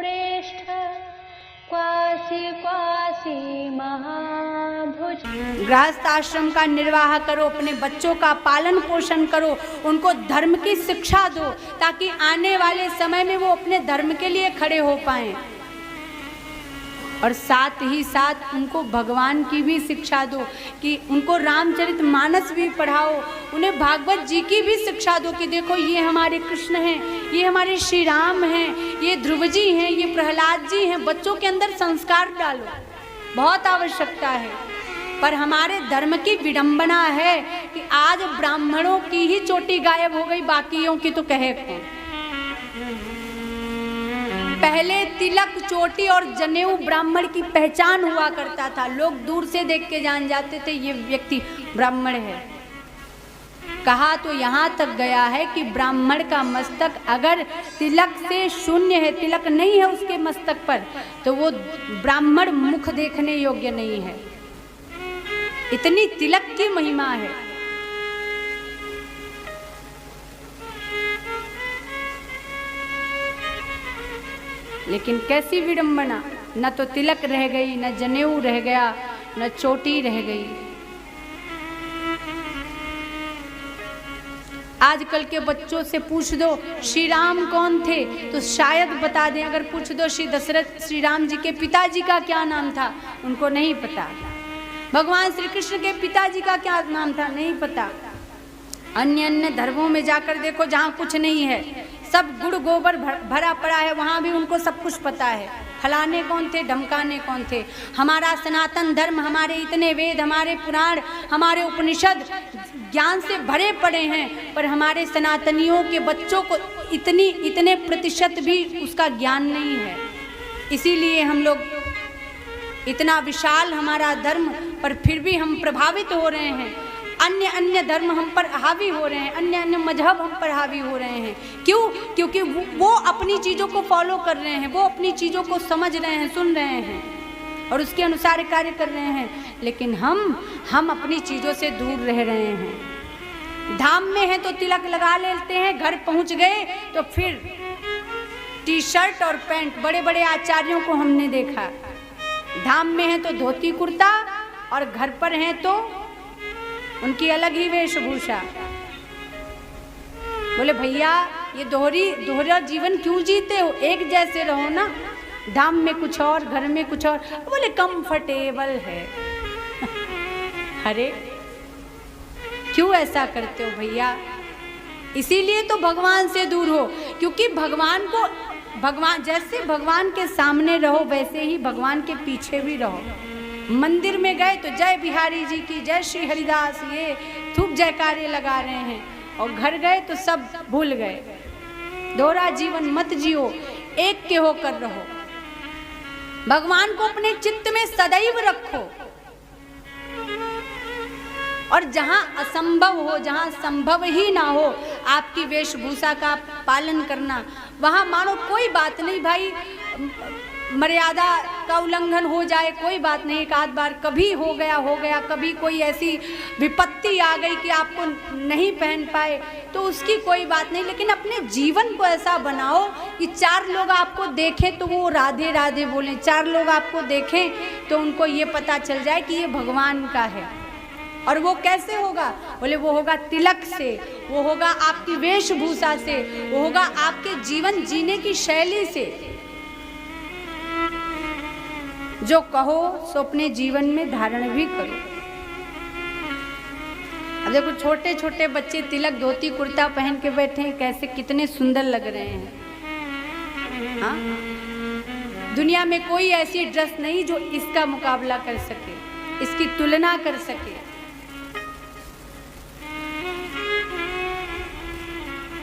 प्रेष्ठ quasi quasi महाभुज। गृहस्थ आश्रम का निर्वाह करो, अपने बच्चों का पालन पोषण करो, उनको धर्म की शिक्षा दो ताकि आने वाले समय में वो अपने धर्म के लिए खड़े हो पाएं। और साथ ही साथ उनको भगवान की भी शिक्षा दो कि उनको रामचरितमानस भी पढ़ाओ, उन्हें भागवत जी की भी शिक्षा दो कि देखो ये हमारे कृष्ण हैं, ये हमारे श्री राम हैं, ये ध्रुव जी हैं, ये प्रहलाद जी हैं। बच्चों के अंदर संस्कार डालो, बहुत आवश्यकता है। पर हमारे धर्म की विडंबना है कि आज ब्राह्मणों की ही चोटी गायब हो गई, बाकियों की तो कहे कौन। पहले तिलक, चोटी और जनेऊ ब्राह्मण की पहचान हुआ करता था। लोग दूर से देख के जान जाते थे ये व्यक्ति ब्राह्मण है। कहा तो यहाँ तक गया है कि ब्राह्मण का मस्तक अगर तिलक से शून्य है, तिलक नहीं है उसके मस्तक पर, तो वो ब्राह्मण मुख देखने योग्य नहीं है। इतनी तिलक की महिमा है। लेकिन कैसी विडंबना, न तो तिलक रह गई, न जनेऊ रह गया, न चोटी रह गई। आजकल के बच्चों से पूछ दो श्री राम कौन थे तो शायद बता दें। अगर पूछ दो श्री दशरथ, श्री राम जी के पिताजी का क्या नाम था, उनको नहीं पता। भगवान श्री कृष्ण के पिताजी का क्या नाम था, नहीं पता। अन्य अन्य धर्मों में जाकर देखो जहाँ कुछ नहीं है, सब गुड़ गोबर भरा पड़ा है, वहाँ भी उनको सब कुछ पता है। फलाने कौन थे, ढमकाने कौन थे। हमारा सनातन धर्म, हमारे इतने वेद, हमारे पुराण, हमारे उपनिषद ज्ञान से भरे पड़े हैं, पर हमारे सनातनियों के बच्चों को इतने प्रतिशत भी उसका ज्ञान नहीं है। इसीलिए हम लोग, इतना विशाल हमारा धर्म, पर फिर भी हम प्रभावित हो रहे हैं। अन्य अन्य धर्म हम पर हावी हो रहे हैं, अन्य अन्य मजहब हम पर हावी हो रहे हैं। क्यों? क्योंकि वो अपनी चीज़ों को फॉलो कर रहे हैं, वो अपनी चीज़ों को समझ रहे हैं, सुन रहे हैं और उसके अनुसार कार्य कर रहे हैं। लेकिन हम अपनी चीज़ों से दूर रह रहे हैं। धाम में है तो तिलक लगा लेते हैं, घर पहुंच गए तो फिर टी शर्ट और पैंट। बड़े बड़े आचार्यों को हमने देखा, धाम में है तो धोती कुर्ता और घर पर हैं तो उनकी अलग ही वेशभूषा। बोले भैया ये दोहरा जीवन क्यों जीते हो, एक जैसे रहो ना। धाम में कुछ और, घर में कुछ और। बोले कंफर्टेबल है। अरे क्यों ऐसा करते हो भैया? इसीलिए तो भगवान से दूर हो, क्योंकि भगवान जैसे भगवान के सामने रहो वैसे ही भगवान के पीछे भी रहो। मंदिर में गए तो जय बिहारी जी की, जय श्री हरिदास, ये खूब जयकारे लगा रहे हैं, और घर गए तो सब भूल गए। दोहरा जीवन मत जियो, एक के होकर रहो। भगवान को अपने चित्त में सदैव रखो, और जहां असंभव हो, जहां संभव ही ना हो आपकी वेशभूषा का पालन करना, वहां मानो कोई बात नहीं भाई, मर्यादा का उल्लंघन हो जाए कोई बात नहीं, एक आध बार कभी हो गया, कभी कोई ऐसी विपत्ति आ गई कि आपको नहीं पहन पाए तो उसकी कोई बात नहीं। लेकिन अपने जीवन को ऐसा बनाओ कि चार लोग आपको देखें तो वो राधे राधे बोलें, चार लोग आपको देखें तो उनको ये पता चल जाए कि ये भगवान का है। और वो कैसे होगा? बोले वो होगा तिलक से, वो होगा आपकी वेशभूषा से, वो होगा आपके जीवन जीने की शैली से। जो कहो सो अपने जीवन में धारण भी करो। अब देखो छोटे छोटे बच्चे तिलक धोती कुर्ता पहन के बैठे हैं, कैसे कितने सुंदर लग रहे हैं। हाँ, दुनिया में कोई ऐसी ड्रेस नहीं जो इसका मुकाबला कर सके, इसकी तुलना कर सके।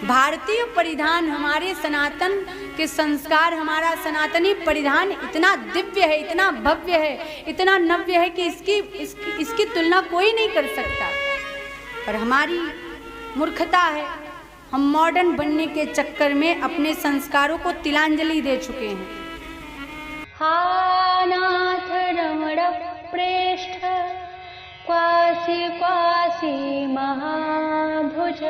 भारतीय परिधान, हमारे सनातन के संस्कार, हमारा सनातनी परिधान इतना दिव्य है, इतना भव्य है, इतना नव्य है कि इसकी तुलना कोई नहीं कर सकता। पर हमारी मूर्खता है, हम मॉडर्न बनने के चक्कर में अपने संस्कारों को तिलांजलि दे चुके हैं। हा नाथ रमण प्रेष्ठ क्वासी क्वासी महाभुज।